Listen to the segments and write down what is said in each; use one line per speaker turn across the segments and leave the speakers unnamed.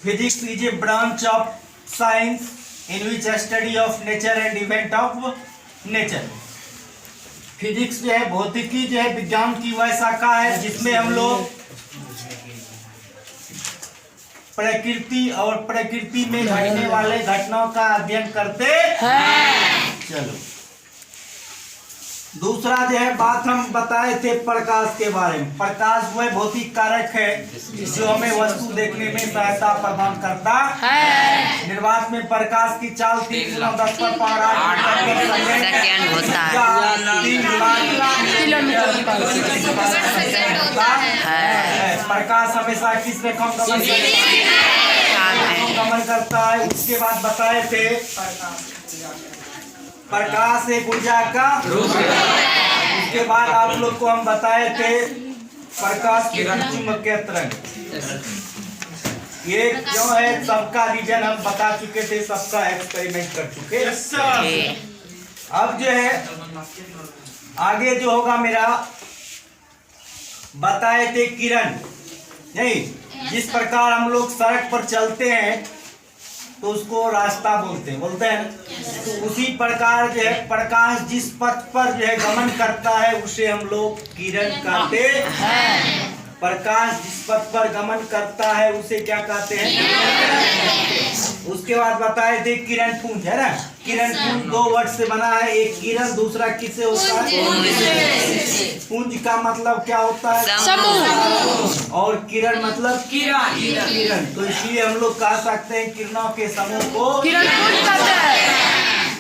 Physics is a branch of science in which a study of nature and event of nature. Physics जो है भौतिकी जो है विज्ञान की वह शाखा है जिसमें हम लोग प्रकृति और प्रकृति में घटने वाले घटनाओं का अध्ययन करते हैं। चलो दूसरा जो है बात हम बताए थे प्रकाश के बारे में। प्रकाश वह भौतिक कारक है जो हमें वस्तु देखने में सहायता प्रदान करता है। निर्वात में प्रकाश की चाल 3 × 10⁸ सेकंड होता है। प्रकाश हमेशा किस रेखा गमन करता है। उसके बाद बताए थे प्रकाश एक ऊर्जा का रूप है। उसके बाद आप लोग को हम बताए थे प्रकाश की चुंबकीय तरंग ये क्यों है, सबका रीजन हम बता चुके थे, सबका एक्सपेरिमेंट कर चुके। अब जो है आगे जो होगा मेरा बताए थे किरण। नहीं, जिस प्रकार हम लोग सड़क पर चलते हैं तो उसको रास्ता बोलते हैं तो उसी प्रकार जो है प्रकाश जिस पथ पर जो है गमन करता है उसे हम लोग किरण कहते हैं। प्रकाश जिस पथ पर गमन करता है उसे क्या कहते हैं। उसके बाद बताए थे किरण पुंज है ना। किरण पुंज 2 वर्ड से बना है, एक किरण दूसरा किससे होता है। पुंज का मतलब क्या होता है, समूह, और किरण मतलब किरण। तो इसलिए हम लोग कह सकते हैं किरणों के समूह को किरण पुंज कहते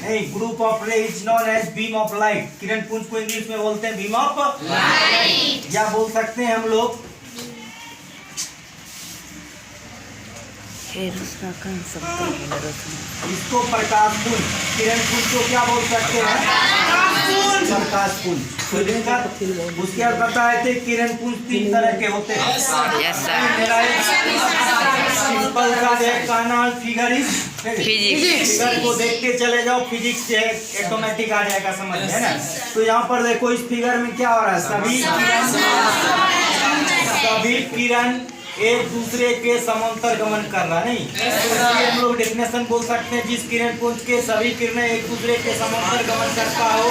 हैं। Group of ray is known as beam of light. किरण पुंज को इंग्लिश में बोलते हैं बीम ऑफ लाइट, या बोल सकते हैं हम लोग इसको प्रकाश पुंज। किरण पुंज को क्या बोल सकते हैं, प्रकाश पुंज। उसके बाद बताए थे किरण पुंज 3 तरह के होते हैं। सिंपल का जो फिगर इज फिजिक्स। फिगर को देखते चले जाओ, फिजिक्स जो है ऑटोमेटिक आ जाएगा समझ है ना। तो यहाँ पर देखो इस फिगर में क्या हो रहा है, सभी किरण एक दूसरे के समांतर गमन कर रहा नहीं। तो हम लोग डेफिनेशन बोल सकते हैं जिस किरण पुंज के सभी किरणें एक दूसरे के समांतर गमन करता हो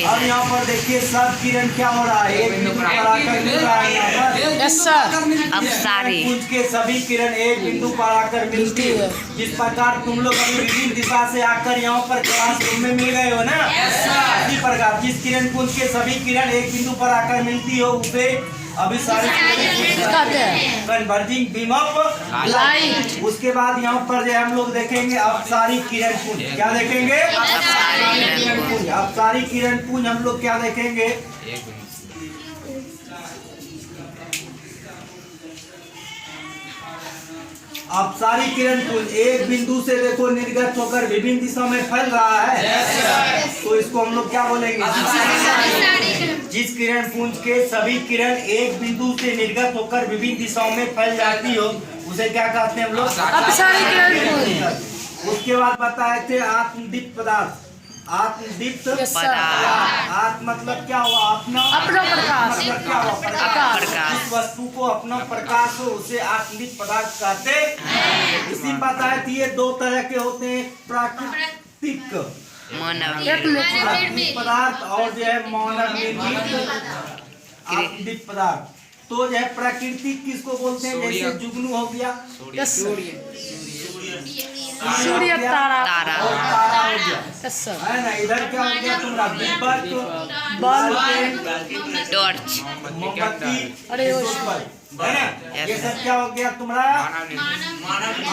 अब यहाँ पर देखिए सब किरण क्या हो रहा है, एक बिंदु पर आकर मिल रहा है। यहाँ पर अब सारी पुंज के सभी किरण एक बिंदु पर आकर मिलती है। जिस प्रकार तुम लोग अभी विभिन्न दिशा से आकर यहाँ पर क्लासरूम में मिल गए हो ना, इसी प्रकार जिस किरण पुंज के सभी किरण एक बिंदु पर आकर मिलती हो उसे अभी सारे कन्वर्जिंग बीम ऑफ लाइट। उसके बाद यहाँ पर जो हम लोग देखेंगे अब सारी किरण पुंज। क्या देखेंगे, अब सारी किरण पुंज हम लोग क्या देखेंगे। अब सारी किरण पुंज एक बिंदु से देखो निर्गत होकर विभिन्न दिशाओं में फैल रहा है। तो इसको हम लोग क्या बोलेंगे, जिस किरण पुंज के सभी किरण एक बिंदु से निर्गत होकर विभिन्न दिशाओं में फैल जाती हो उसे क्या कहते हैं हम लोग, अपसारी किरण। उसके बाद बताए थे आत्मदीप्त पदार्थ। आत्मदीप्त पदार्थ, आत्म मतलब क्या हुआ, अपना प्रकाश, मतलब क्या हुआ, प्रकाश। जिस वस्तु को अपना प्रकाश हो उसे आत्मदीप्त पदार्थ कहते हैं। इसी में बताए थे ये 2 तरह के होते हैं, प्राकृतिक पदार्थ और जो है मानव निर्मित आत्मदीप्त पदार्थ। तो जो है प्राकृतिक किसको बोलते हैं, जैसे जुगनू हो गया, सूर्य, तारा और तारा हो गया है ना। इधर क्या हो गया तुम्हारा, बल्ब, टॉर्च, मोमबत्ती है ना। ये सब क्या हो गया तुम्हारा।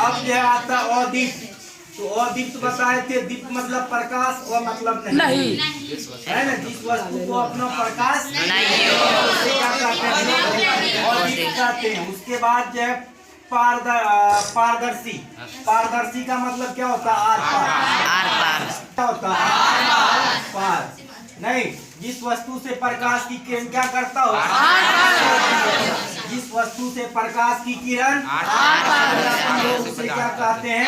अब जो आता है अदीप्त। तो अदीप्त बताए थे, दीप्त मतलब प्रकाश और मतलब नहीं है ना। जिस वस्तु को अपना प्रकाश नहीं कहते हैं। उसके बाद जो है पारदर्शी। पारदर्शी का मतलब क्या होता है, आर पार। क्या होता है, आर पार। नहीं, जिस वस्तु से प्रकाश की किरण क्या करता हो, जिस वस्तु से प्रकाश की किरण लोग उसे क्या कहते हैं,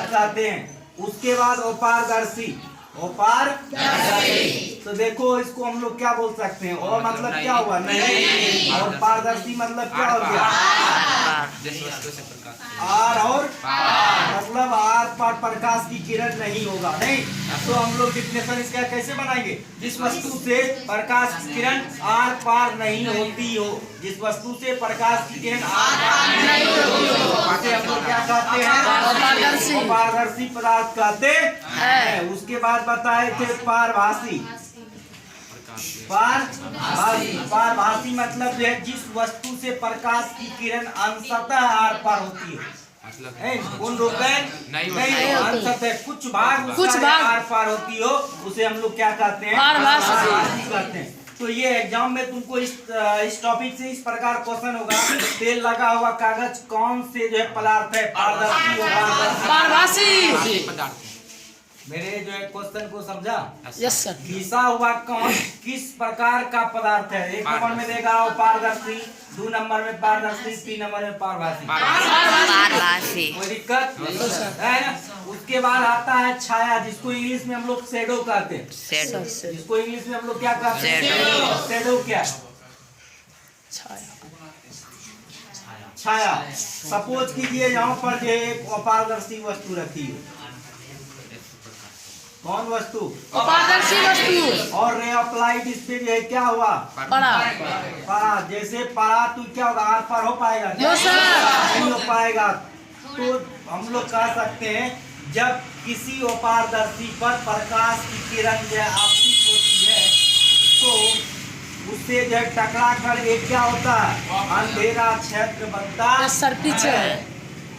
कहते हैं। उसके बाद अपारदर्शी। तो देखो इसको हम लोग क्या बोल सकते हैं, और मतलब क्या हुआ नहीं, और पारदर्शी मतलब क्या हो गया आर, और मतलब आर पार प्रकाश की किरण नहीं होगा नहीं। तो हम लोग डिफिनेशन इसका कैसे बनाएंगे, जिस वस्तु से प्रकाश की किरण आर पार नहीं होती हो, जिस वस्तु से प्रकाश की किरण आर पार नहीं होती हो उसे हम लोग क्या कहते हैं, पारदर्शी पदार्थ कहते हैं। उसके बाद बताए थे पारभासी। पारभासी मतलब है जिस वस्तु से प्रकाश की किरण अंशतः आर पार होती है, पूर्ण रूप में नहीं अंशतः कुछ भाग आर पार होती हो, उसे हम लोग क्या कहते हैं, पारभासी कहते हैं। तो ये एग्जाम में तुमको इस टॉपिक से इस प्रकार क्वेश्चन होगा, तेल लगा हुआ कागज कौन से जो है पदार्थ है, पारदर्शी होगा पारभासी। मेरे जो है क्वेश्चन को समझा?
Yes sir.
घिसा हुआ कौन किस प्रकार का पदार्थ है? एक नंबर में देगा वो पारदर्शी, 2 नंबर में पारदर्शी, 3 नंबर में पारभासी। कोई दिक्कत है ना? उसके बाद आता है छाया, जिसको इंग्लिश में हम लोग शेडो कहते हैं। जिसको इंग्लिश में हम लोग क्या कहते हैं, शेडो क्या है? छाया। सपोज कीजिए यहाँ पर जो एक अपारदर्शी वस्तु रखी है, कौन वस्तु,
अपारदर्शी वस्तु,
और रे ऑफ लाइट इस पे जो है क्या हुआ, पड़ा। जैसे पड़ा तो क्या होगा, आर पार हो पाएगा, नहीं हो पाएगा। तो हम लोग कह सकते हैं जब किसी अपारदर्शी पर प्रकाश की किरण जो है आपतित होती है तो उससे जो है टकरा कर एक क्या होता है, अंधेरा क्षेत्र बनता है।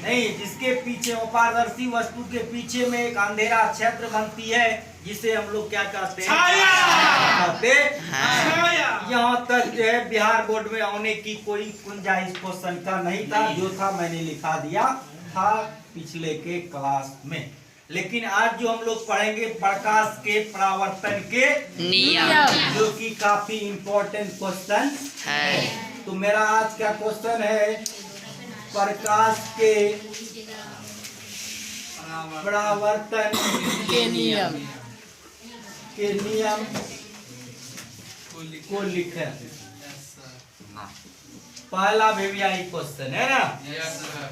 नहीं, जिसके पीछे अपारदर्शी वस्तु के पीछे में एक अंधेरा क्षेत्र बनती है, जिसे हम लोग क्या कहते हैं, यहाँ तक जो है बिहार बोर्ड में आने की कोई गुंजाइश क्वेश्चन का नहीं था, जो था मैंने लिखा दिया था पिछले के क्लास में। लेकिन आज जो हम लोग पढ़ेंगे प्रकाश के परावर्तन के नियम, जो कि काफी इम्पोर्टेंट क्वेश्चन है। तो मेरा आज का क्वेश्चन है प्रकाश के परावर्तन के नियम को लिखें। पहला VVI क्वेश्चन है ना।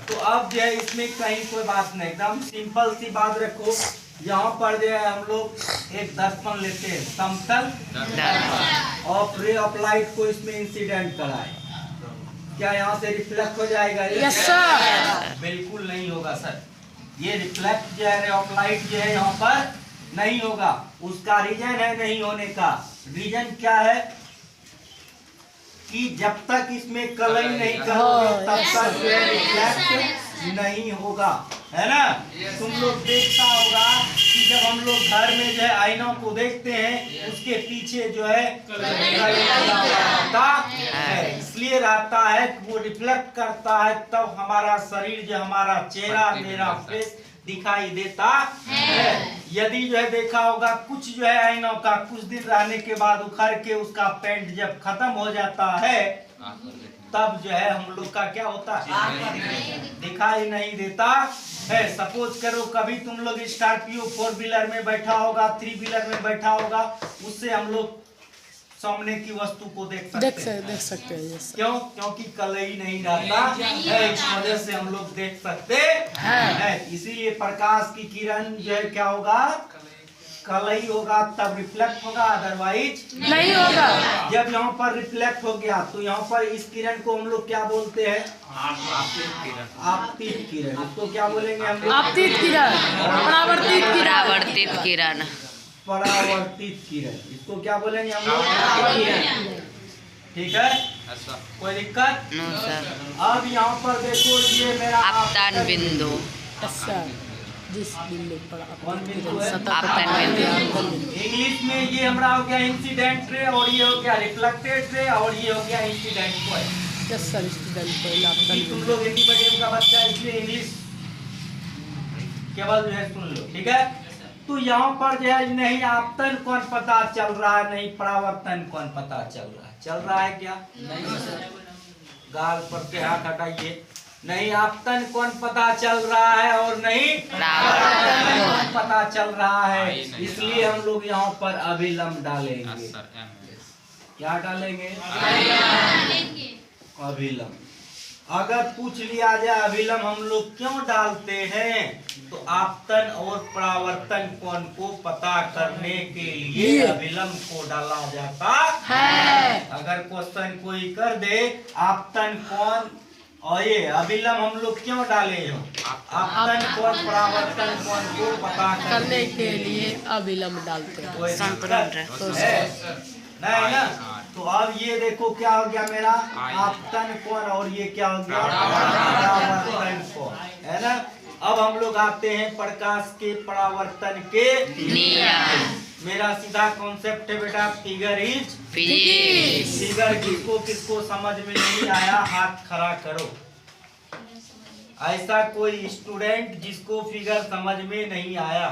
तो अब जो है इसमें कहीं कोई बात नहीं, एकदम सिंपल सी बात रखो। यहाँ पर जो है हम लोग एक दर्पण लेते हैं समतल, और रे ऑफ लाइट को इसमें इंसिडेंट कराए, क्या यहाँ से रिफ्लेक्ट हो जाएगा?
Yes sir.
बिल्कुल नहीं होगा सर, ये रिफ्लेक्ट जो है रे ऑफ लाइट जो है यहाँ पर नहीं होगा। उसका रीजन है नहीं होने का, रीजन क्या है कि जब तक इसमें कलर नहीं करोगे तब तक जो है रिफ्लेक्ट नहीं होगा, है ना। तुम लोग देखता होगा कि जब हम लोग घर में जो है आईनों को देखते हैं उसके पीछे जो है रहता है, इसलिए रहता है कि वो रिफ्लेक्ट करता है, तब हमारा शरीर जो हमारा चेहरा मेरा फेस दिखाई देता है। यदि जो है देखा होगा कुछ जो है आईनों का कुछ दिन रहने के बाद उखड़ के उसका पेंट जब खत्म हो जाता है तब जो है हम लोग का क्या होता है, दिखाई नहीं देता है। सपोज करो कभी तुम लोग स्कॉर्पियो 4 व्हीलर में बैठा होगा, 3 व्हीलर में बैठा होगा, उससे हम लोग सामने की वस्तु को देख सकते हैं। क्यों? क्योंकि कलर ही नहीं रहता है, इस वजह से हम लोग देख सकते हैं। इसीलिए प्रकाश की किरण जो है क्या होगा, कलर ही होगा, तब रिफ्लेक्ट होगा, अदरवाइज
नहीं होगा।
जब यहाँ पर रिफ्लेक्ट हो गया तो यहाँ पर इस किरण को हम लोग क्या बोलते हैं, आपतित किरण। इसको क्या बोलेंगे हम लोग,
आपतित किरण, परावर्तित
किरण,
परावर्तित किरण। इसको क्या बोलेंगे हम लोग, ठीक है, कोई दिक्कत? अब यहाँ पर देखो ये मेरा
आपतन बिंदु,
जिस बिंदु पर
इंग्लिश में ये हमारा हो गया इंसिडेंट रे, और ये हो गया रिफ्लेक्टेड रे, और ये हो गया incident point.
Yes sir, student
तुम लोग हिंदी मीडियम का बच्चा इसलिए इंग्लिश केवल जो है सुन लो, ठीक है। तो यहाँ पर जो है नहीं आपतन कौन पता चल रहा है, नहीं परावर्तन कौन पता चल रहा है, चल रहा है क्या? नहीं। गाल पर के हाथ हटाइए, नहीं आपतन कोण पता चल रहा है और नहीं
परावर्तन
कोण पता चल रहा है, इसलिए हम लोग यहाँ पर अभिलंब डालेंगे। क्या डालेंगे? अभिलंब। अगर पूछ लिया जाए अभिलंब हम लोग क्यों डालते हैं, तो आपतन और परावर्तन कोण को पता करने के लिए अभिलंब को डाला जाता है। अगर क्वेश्चन कोई कर दे आपतन कोण और ये अभिलंब हम लोग क्यों डाले हो, आपतन कोण परावर्तन कोण को पता
करने के लिए अभिलंब डालते हैं।
कोई
संतुलन
दिक्कत है नहीं ना। तो अब ये देखो क्या हो गया मेरा आपतन कोण और ये क्या हो गया परावर्तन कोण, है ना। अब हम लोग आते हैं प्रकाश के परावर्तन के
नियम।
मेरा सीधा कॉन्सेप्ट है बेटा, फिगर इज
फिजिक्स।
फिगर किसको किसको समझ में नहीं आया हाथ खड़ा करो। ऐसा कोई स्टूडेंट जिसको फिगर समझ में नहीं आया?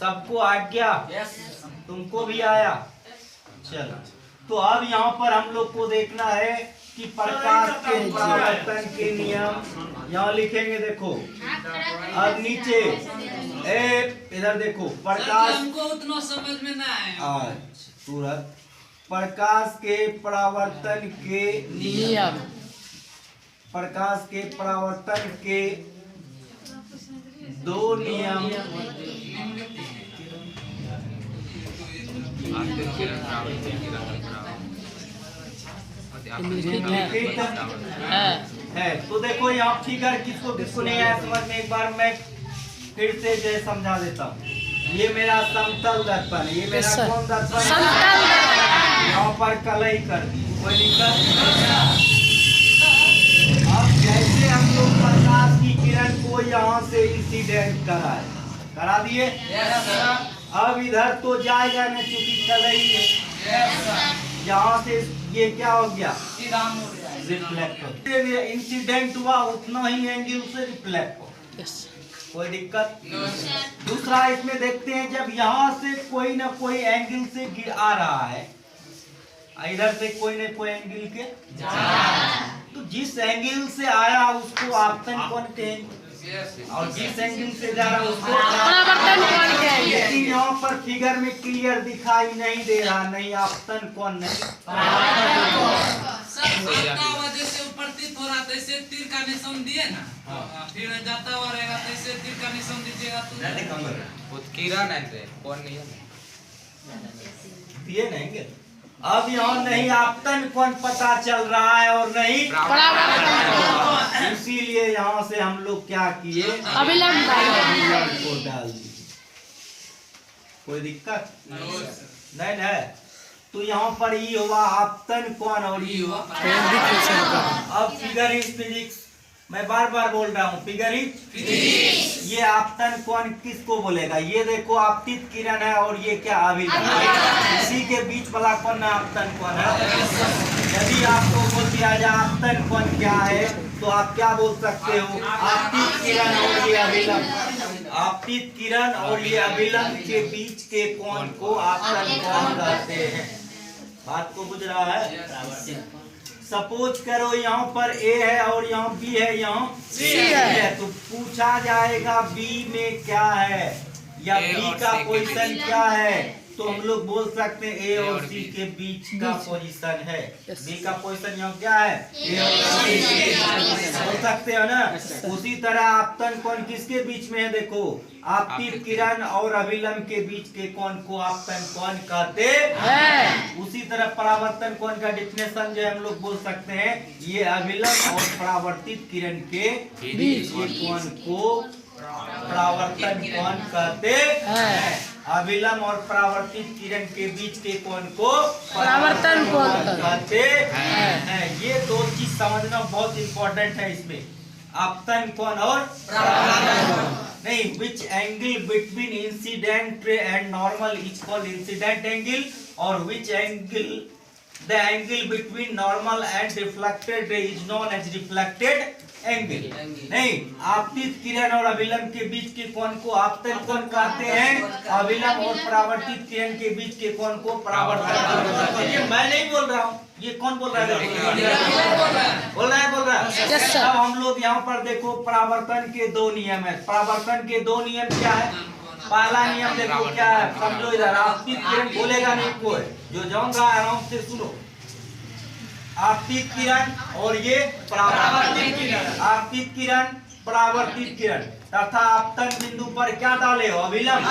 सबको आ गया? तुमको भी आया? चलो, तो अब यहाँ पर हम लोग को देखना है कि प्रकाश के परावर्तन के नियम यहाँ लिखेंगे। देखो अब नीचे इधर देखो प्रकाश,
हमको उतना समझ में ना आए।
तुरंत प्रकाश के परावर्तन के
नियम।
प्रकाश के परावर्तन के दो नियम है। तो देखो यहाँ फिगर किसको किसको नहीं आया समझ में, एक बार मैं फिर से जो समझा देता हूँ। ये मेरा समतल दर्पण, ये मेरा कौन दर्पण?
समतल।
यहाँ पर कलई कर दी, कोई दिक्कत? अब जैसे हम लोग प्रकाश की किरण को यहाँ से इंसिडेंट करा दिए, अब इधर तो जाएगा नहीं क्योंकि कलई है। यहाँ से ये क्या हो गया रिफ्लेक्ट, इंसिडेंट हुआ उतना ही एंगल से रिफ्लेक्ट हो, कोई दिक्कत? दूसरा इसमें देखते हैं जब यहाँ से कोई ना कोई एंगल से आ रहा है, इधर से कोई ना कोई एंगल के तो जिस एंगल से आया उसको आपतन कोण कहेंगे और जिस एंगल से जा रहा है उसको
परावर्तन कोण कहेंगे।
लेकिन यहाँ पर फिगर में क्लियर दिखाई नहीं दे रहा, नहीं आपतन कोण नहीं
जैसे प्रतीत हो रहा तैसे तीर का निशान दिए ना, फिर जाता हुआ रहेगा तैसे तीर का निशान दीजिएगा तो
उत्कीर्ण है कौन नहीं है
दिए नहीं। अब यहाँ नहीं आपतन कोण पता चल रहा है और नहीं
परावर्तन।
इसीलिए यहाँ से हम लोग क्या किए
अभिलंब
को डाल दिए, कोई दिक्कत नहीं है। तो यहाँ पर ये हुआ आपतन कोण और ये हुआ। अब फिगर इज फिजिक्स, मैं बार बार बोल रहा हूँ फिगर इज फिजिक्स। ये आपतन कोण किसको बोलेगा? ये देखो आपतित किरण है और ये क्या अभिलंब, इसी के बीच वाला कोण आपतन कोण है। यदि आपको बोल दिया जाए आपतन कोण क्या है तो आप क्या बोल सकते हो? आपतित किरण और ये अभिलंब, आपतित किरण और ये अभिलंब के बीच के कोण को आपतन कोण कहते हैं। बात को बुझ रहा है? सपोज करो यहाँ पर ए है और यहाँ बी है, यहाँ सी है, तो पूछा जाएगा बी में क्या है या बी का पोजीशन क्या है, तो हम लोग बोल सकते हैं ए और सी के बीच का पोजीशन है। बी का पोजीशन यहाँ क्या है? ए और सी बोल सकते हो ना। उसी तरह आपतन कोण किसके बीच में है? देखो आपतित किरण और अभिलंब के बीच के कोण को आपतन कोण कहते हैं। उसी तरह परावर्तन कोण का डेफिनेशन जो हम लोग बोल सकते हैं, ये अभिलंब और परावर्तित किरण के बीच के कोण को परावर्तन कोण कहते हैं। अभिलंब और परावर्तित किरण के बीच के कोण को
परावर्तन कोण
कहते हैं। ये दो चीज समझना बहुत इंपॉर्टेंट है इसमें, आपतन कोण और परावर्तन कोण। नहीं, which angle between incident and normal is called incident angle, और which angle the angle between normal and reflected ray is known as reflected angle। नहीं, आपतित किरण और अभिलंब के बीच के कोण को आपतन कोण कहते हैं, अभिलंब और परावर्तित किरण के बीच के कोण को परावर्तन कोण। ये मैं नहीं बोल रहा हूँ, ये कौन बोल रहा है? बोल रहा है
यस सर।
अब हम लोग यहाँ पर देखो परावर्तन के दो नियम है। परावर्तन के दो नियम क्या है? पहला नियम देखो क्या है, समझो इधर। आपतित किरण बोलेगा नहीं कोई, जो जाऊंगा आराम से सुनो। आपतित किरण और ये परावर्तित किरण। आपतित किरण, परावर्तित किरण तथा आपतन बिंदु पर क्या डाले हो? अभिलंब।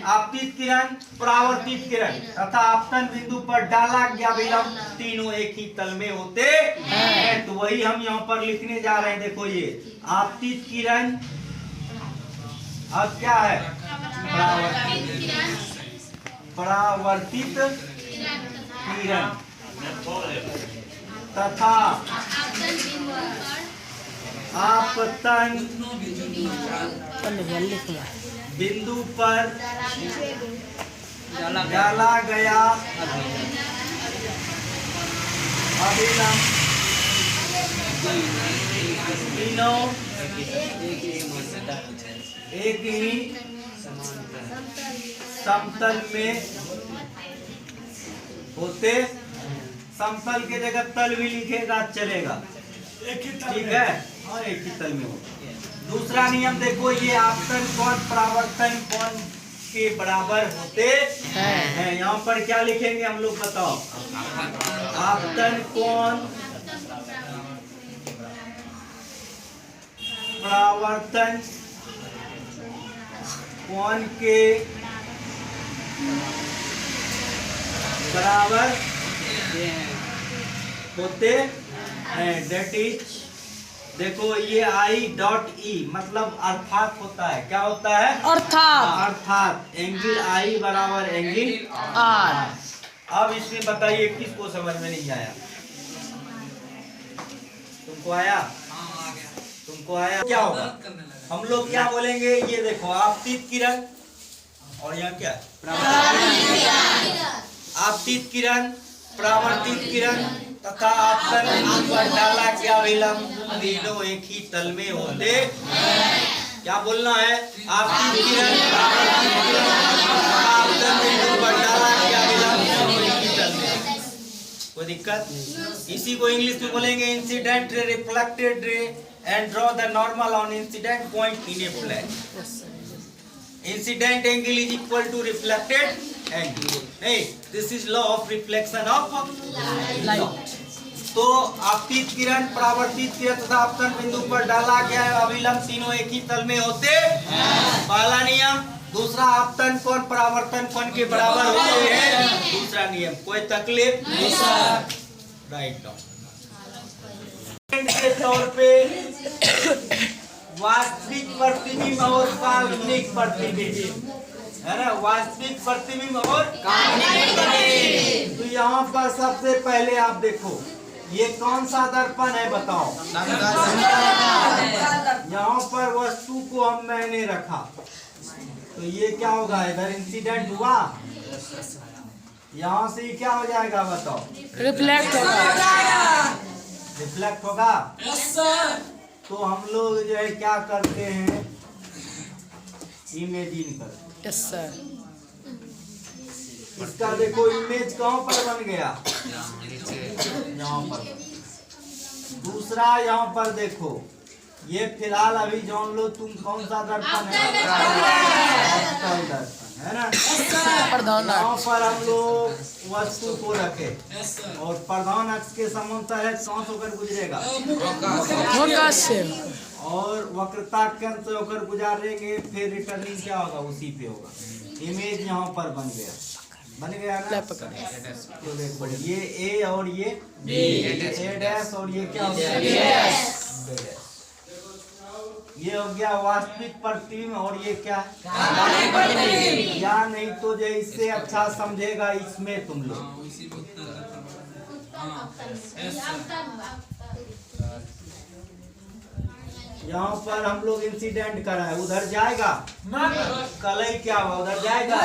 आपतित किरण, परावर्तित किरण तथा आपतन बिंदु पर डाला गया अभिलंब तीनों एक ही तल में होते हैं। तो वही हम यहाँ पर लिखने जा रहे हैं। देखो ये आपतित किरण, अब क्या है? परावर्तित किरण तथा आपतन बिंदु पर डाला गया अभिलंब तीनों एक ही समतल में होते। समतल के जगह तल भी लिखेगा चलेगा, ठीक है, और एक ही तल में हो। दूसरा नियम देखो, ये आपतन कोण परावर्तन कोण के बराबर होते हैं। यहाँ पर क्या लिखेंगे हम लोग बताओ? आपतन कोण परावर्तन कोण के बराबर होते हैं। डेट इज, देखो ये आई डॉट ई मतलब अर्थात होता है। क्या होता है?
अर्थात।
अर्थात एंगल आई बराबर एंगल
आर।
अब इसमें बताइए किसको समझ में नहीं आया? तुमको आया? तुमको आया? क्या होगा? हम लोग क्या बोलेंगे? ये देखो आपतित किरण और यहाँ क्या? आपतित किरण, परावर्तित किरण तथा आपतन बिंदु पर डाला गया अभिलंब तीनों एक ही तल में होते। क्या बोलना है? आपतित किरण, परावर्तित किरण तथा आपतन बिंदु पर डाला गया अभिलंब तीनों एक ही तल में। कोई दिक्कत? इसी को इंग्लिश में बोलेंगे incident ray, reflected ray and draw the normal on incident point in a plane. Incident angle is equal to reflected angle. नहीं, this is law of reflection of light. तो आपतित किरण, परावर्तित किरण तथा आपतन बिंदु पर डाला गया अभिलंब तीनों एक ही तल में होते। पहला नियम। दूसरा, आपतन कोण परावर्तन कोण के बराबर होते हैं। दूसरा नियम। कोई तकलीफ? Write down. के तौर पे वास्तविक प्रतिबिंब और काल्पनिक प्रतिबिंब है ना। वास्तविक प्रतिबिंब और काल्पनिक प्रतिबिंब। तो यहाँ पर सबसे पहले आप देखो, ये कौन सा दर्पण है बताओ? यहाँ पर वस्तु को हम मैंने रखा, तो ये क्या होगा? इधर इंसिडेंट हुआ, यहाँ से क्या हो जाएगा बताओ?
रिफ्लेक्ट होगा।
रिफ्लेक्ट होगा। तो हम लोग जो है क्या करते हैं? इमेजिन करते।
Yes sir.
इसका देखो इमेज कहाँ पर बन गया? यहाँ पर। दूसरा यहाँ पर देखो, ये फिलहाल अभी जान लो तुम कौन सा दर्पण है? अवतल दर्पण है ना। यहाँ पर हम लोग वस्तु को रखे और प्रधान अक्ष के समांतर है, कौन से होकर गुजरेगा? और वक्रता केंद्र से होकर गुजारेंगे, फिर रिटर्निंग क्या होगा? उसी पे होगा। इमेज यहाँ पर बन गया ना। तो देखो ये ए और ये बी, ए डैश और ये क्या हो गया? ये हो गया वास्तविक प्रतिबिंब और ये क्या? या नहीं तो जो इससे अच्छा समझेगा इसमें तुम लोग। यहाँ पर हम लोग इंसिडेंट करा है, उधर जाएगा कल ही क्या हुआ? उधर जाएगा।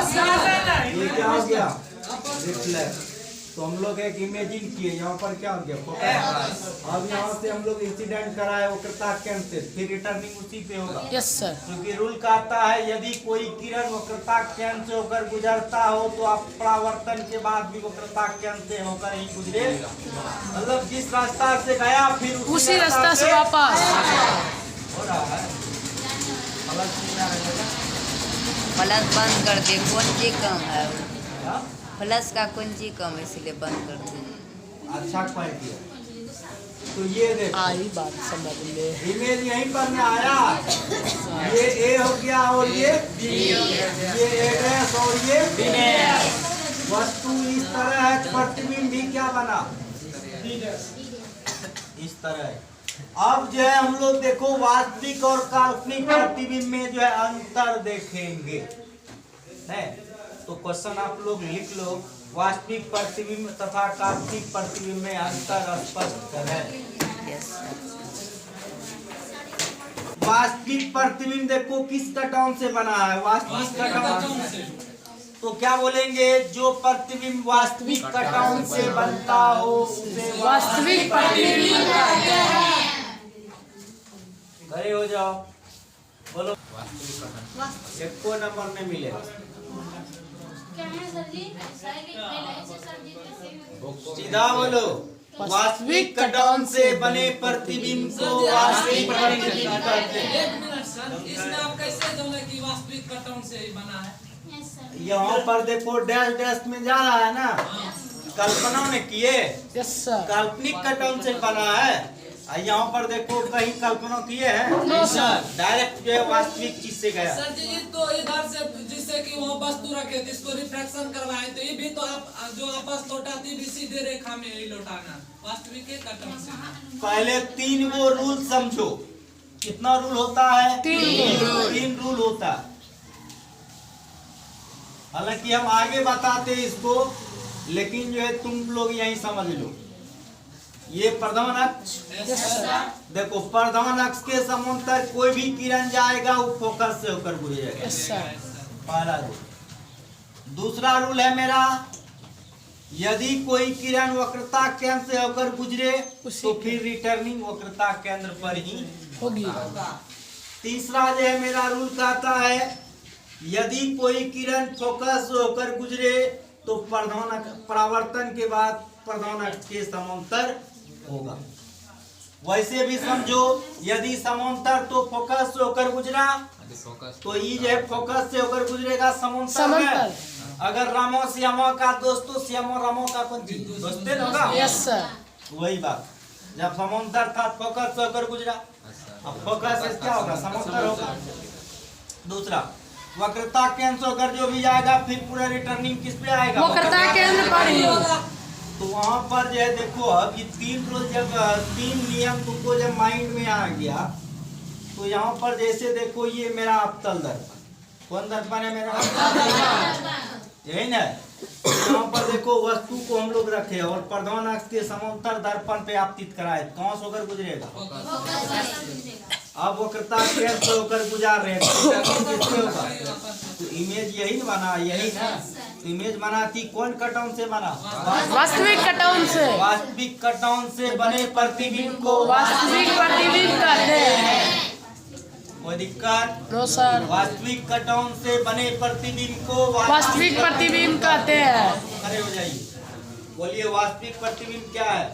ये क्या हो गया? रिफ्लेक्ट। तो हम लोग एक इमेजिन किए, यहाँ पर क्या हो गया फोकस। अब यहाँ से हम लोग इंसिडेंट कराए वक्रता केंद्र से, फिर रिटर्निंग उसी पे होगा।
Yes sir.
क्योंकि रूल कहता है यदि कोई किरण वक्रता केंद्र से होकर गुजरता हो तो आप परावर्तन के बाद भी वक्रता केंद्र से होकर ही गुजरे, मतलब जिस रास्ता से गया फिर
उसी रास्ता से वापस।
हो रहा है।
प्लस बंद कर दे, कुंजी कम है।
हाँ?
प्लस का कुंजी कम है, इसलिए बंद कर दे।
अच्छा पॉइंट किया। तो ये देखो
आई बात समझ ले।
इमेज यहीं पर में आया, ये ए हो गया और ये एड्रेस और ये वस्तु इस तरह है, प्रतिबिंब भी क्या बना इस तरह है। अब जो है हम लोग देखो वास्तविक और काल्पनिक प्रतिबिंब में जो है अंतर देखेंगे, है तो क्वेश्चन आप लोग लिख लो, वास्तविक प्रतिबिंब तथा काल्पनिक प्रतिबिंब में अंतर स्पष्ट करें। वास्तविक प्रतिबिंब देखो किस कटाउन से बना है, वास्तविक कटाउन से। तो क्या बोलेंगे, जो प्रतिबिंब वास्तविक कटाउन से बनता हो उसे
वास्तविक प्रतिबिंब कहते हैं।
खड़े हो जाओ, बोलो एको नंबर में मिलेगा। सीधा बोलो, वास्तविक कटाउन से बने प्रतिबिंब को वास्तविक प्रतिबिंब कहते हैं।
एक मिनट सर, इसमें आप कैसे जाने कि वास्तविक कटाउन से ही बना है?
यहाँ पर देखो डैश डैश में जा रहा है ना, कल्पना में किए,
यस सर।
काल्पनिक कटाउन से बना है। यहाँ पर देखो कहीं कल्पना किए हैं,
नो सर।
डायरेक्ट जो है वास्तविक चीज से गया।
सर जी तो इधर से जिससे कि वहाँ वस्तु रखे थे इसको रिफ्लेक्शन करवाए, तो ये भी तो आप जो आपस लौटाती भी सीधे रेखा में ही लौटाना, वास्तविक कटाउन से।
पहले 3 वो रूल समझो, कितना रूल होता है, 3 रूल होता है। हालांकि हम आगे बताते इसको, लेकिन जो है तुम लोग यही समझ लो। ये प्रधान अक्ष, देखो प्रधान अक्ष के समांतर कोई भी किरण जाएगा वो फोकस से होकर गुजरेगा,
यस सर।
पहला रूल। दूसरा रूल है मेरा, यदि कोई किरण वक्रता केंद्र से होकर गुजरे तो फिर रिटर्निंग वक्रता केंद्र पर ही
होगी।
तीसरा जो है मेरा रूल कहता है, यदि कोई किरण फोकस से होकर गुजरे तो परावर्तन के बाद प्रधान अक्ष के समांतर होगा। वैसे भी समझो, यदि समांतर तो फोकस से होकर गुजरा तो ये जो है फोकस से होकर गुजरेगा समांतर में। अगर रामो श्यामो का दोस्तों, श्यामो रामो का कौन चीज दोस्ते होगा,
यस सर।
वही बात, जब समांतर था फोकस से होकर गुजरा, अब फोकस से क्या होगा, समांतर होगा। दूसरा, वक्रता केंद्र से होकर जो भी जाएगा फिर पूरा रिटर्निंग किस पे आएगा,
वक्रता केंद्र पर ही।
तो वहाँ पर जो है देखो, अब ये 3 रूल जब 3 नियम तुमको जब माइंड में आ गया तो यहाँ पर जैसे देखो ये मेरा अवतल दर्पण, कौन दर्पण है मेरा, यही ना। यहाँ पर देखो वस्तु को हम लोग रखे और प्रधान अक्ष के समांतर दर्पण पे आपतित कराए, कहाँ से होकर गुजरेगा, अब वक्रता केंद्र से होकर गुजार रहे हैं तो होगा, तो इमेज यही बना, यही ना। तो इमेज बना थी कौन कटाउन से बना,
वास्तविक कटाउन से।
वास्तविक कटाउन से बने प्रतिबिंब को
वास्तविक प्रतिबिंब कहते हैं।
कोई दिक्कत,
नो सर।
वास्तविक कटाउन से बने प्रतिबिंब को
वास्तविक प्रतिबिंब कहते हैं।
खड़े हो जाइए, बोलिए वास्तविक प्रतिबिंब क्या है,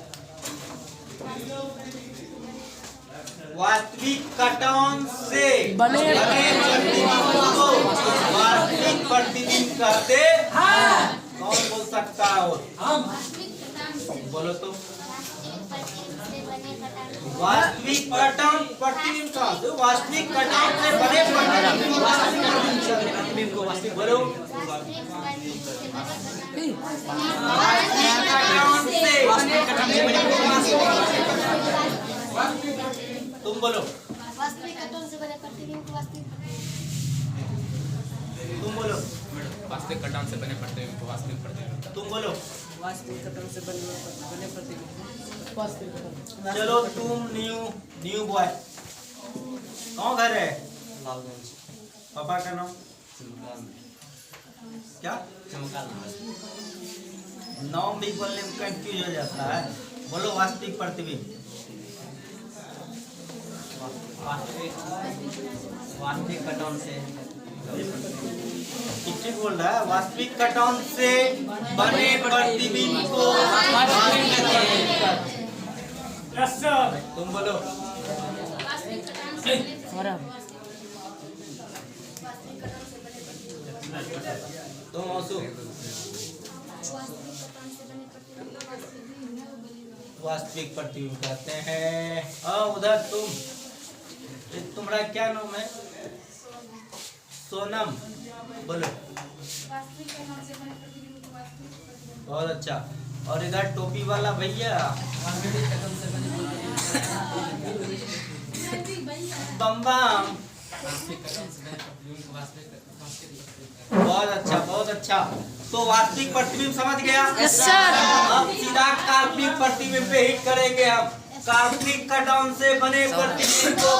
वास्तविक कटाउन से
बने
प्रतिबिंब को वास्तविक प्रतिबिंब कहते हैं। कौन बोल सकता है, और बोलो तो, वास्तविक कटाउन प्रतिबिंब कहाँ से, वास्तविक कटाउन से बने प्रतिबिंब को वास्तविक बोलो, वास्तविक कटाउन से तुम बोलो,
वास्तविक कटाउन से बने प्रतिबिंब को वास्तविक,
तुम बोलो,
वास्तविक कटाउन से बने प्रतिबिंब को वास्तविक प्रतिबिंब,
तुम बोलो,
वास्तविक कटाउन से बने प्रतिबिंब वास्तविक।
चलो तुम न्यू बॉय, कौन घर है, पापा का नाम क्या, नाम भी बोलने में कंफ्यूज हो जाता है। बोलो वास्तविक प्रतिबिंब।
वास्तविक कटौन से
ठीक बोल रहा है। वास्तविक कटौन से बने प्रतिबिंब को तुम बोलो। तुम आंसू। वास्तविक प्रतिबिंब कहते हैं। उधर तुम्हारा क्या नाम है? सोनम, बोलो। बहुत अच्छा। और इधर टोपी वाला भैया बम बम। बहुत अच्छा, बहुत अच्छा। तो वास्तविक प्रतिबिंब समझ गया?
Yes sir.
अब सीधा काल्पनिक प्रतिबिंब पे हिट करेंगे हम। काल्पनिक कटौन से बने प्रतिबिंब को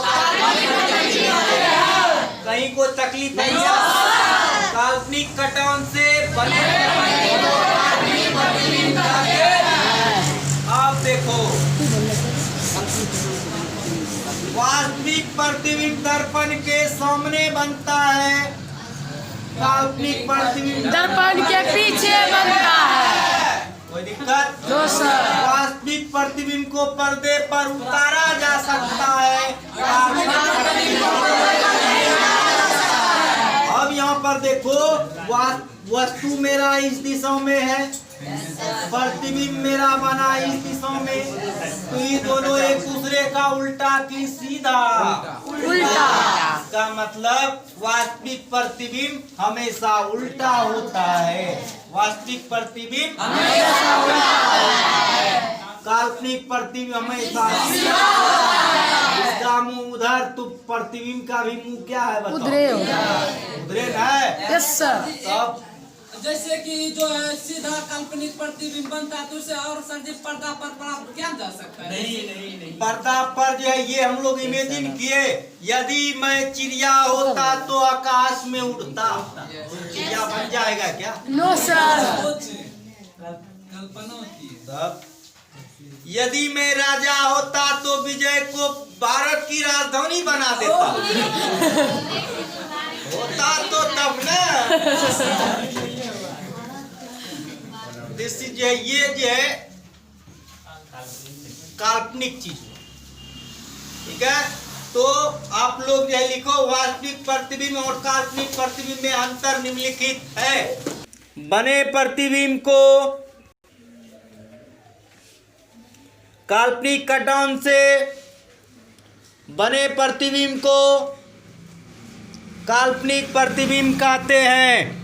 कहीं को तकलीफ नहीं है। काल्पनिक कटौन से बने प्रतिबिंब अब देखो, वास्तविक प्रतिबिंब दर्पण के सामने बनता है, काल्पनिक प्रतिबिंब
दर्पण के पीछे बनता है।
कोई दिक्कत?
No sir.
वास्तविक प्रतिबिंब को पर्दे पर उतारा जा सकता है, अब यहाँ पर देखो, वस्तु मेरा इस दिशा में है, प्रतिबिंब मेरा बना इस दिशा में, तो ये दोनों एक दूसरे का उल्टा की सीधा।
उल्टा।
इसका मतलब वास्तविक प्रतिबिंब हमेशा उल्टा होता है। वास्तविक प्रतिबिंब हमेशा उल्टा है, काल्पनिक प्रतिबिंब हमेशा सीधा। इसका मुंह उधर, तो प्रतिबिंब का भी मुंह क्या है बताओ?
उधरे
उधरे है।
Yes sir.
तब
जैसे कि जो है सीधा काल्पनिक प्रतिबिंब बनता है तो उसे और सर्जित पर्दा पर प्राप्त किया जा सकता है।
नहीं
पर्दा पर जो है ये हम लोग इमेजिन किए, यदि मैं चिड़िया होता तो आकाश में उड़ता, चिड़िया बन जाएगा क्या?
No sir.
कल्पना होती है।
तब यदि मैं राजा होता तो विजय को भारत की राजधानी बना देता, होता तो तब ना। ये जो है काल्पनिक चीज, ठीक है। तो आप लोग जो है लिखो, वास्तविक प्रतिबिंब और काल्पनिक प्रतिबिंब में अंतर निम्नलिखित है। बने प्रतिबिंब को काल्पनिक कटौन से बने प्रतिबिंब को काल्पनिक प्रतिबिंब कहते हैं।